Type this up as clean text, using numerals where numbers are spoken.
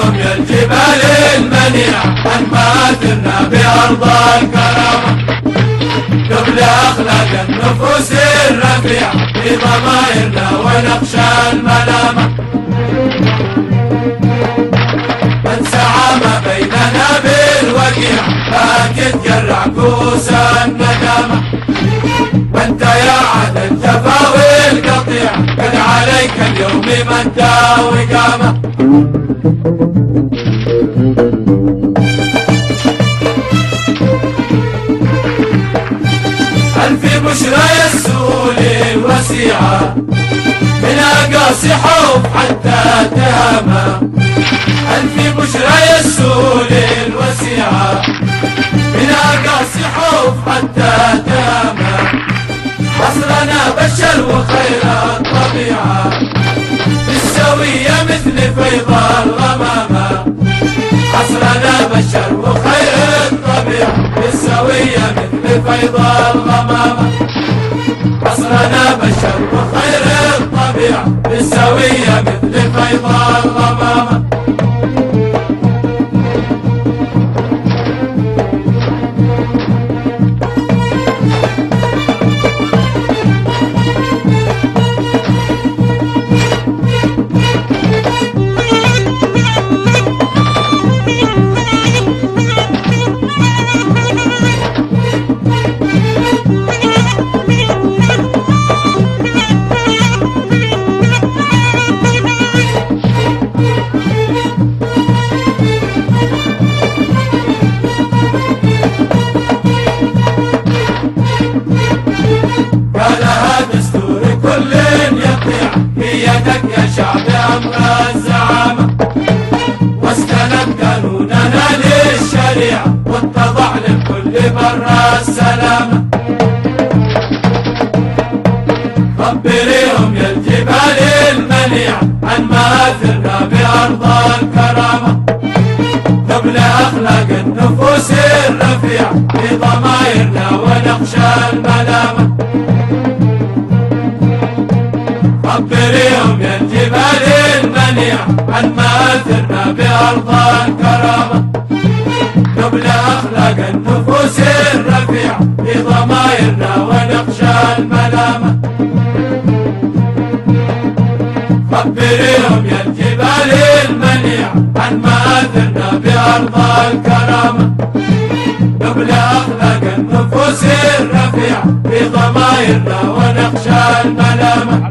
خبريهم يا الجبال المنيع عن مآثرنا بأرض الكرامة. قبل أخلاق النفوس الرفيع في ضمائرنا ونخشى الملامة. من سعى ما بيننا بالوقيع فاتتجرع كوس الندامة. وانت يا عاد الجفا والقطيع قد عليك اليوم مدى وقامة. ألف بشرى يسول الوسيعة من أقاصي حب حتى تهامة. ألف بشرى يسول الوسيعة من أقاصي حب حتى تهامة. عصرنا بشر وخير الطبيعة بالسوية مثل فيض الغمامة. عصرنا بشر وخير الطبيعة بالسوية مثل فيض الغمامة. عصرنا بشر وخير الطبيعة بالسوية مثل فيض الغمامة. بيدك يا شعب أمر الزعامة. واستند قانوننا للشريعة واتضع للكل بر السلامة. خبريهم يا الجبال المنيع عن مآثرنا بأرض الكرامة. قبل أخلاق النفوس الرفيع في ضمائرنا ونخشى الملامة. خبريهم يا الجبال المنيع عن مآثرنا بأرض الكرامة. قبل أخلاق النفوس الرفيع في ضمائرنا ونخشى الملامة. خبريهم يا الجبال المنيع عن مآثرنا بأرض الكرامة. قبل أخلاق النفوس الرفيع في ضمائرنا ونخشى الملامة.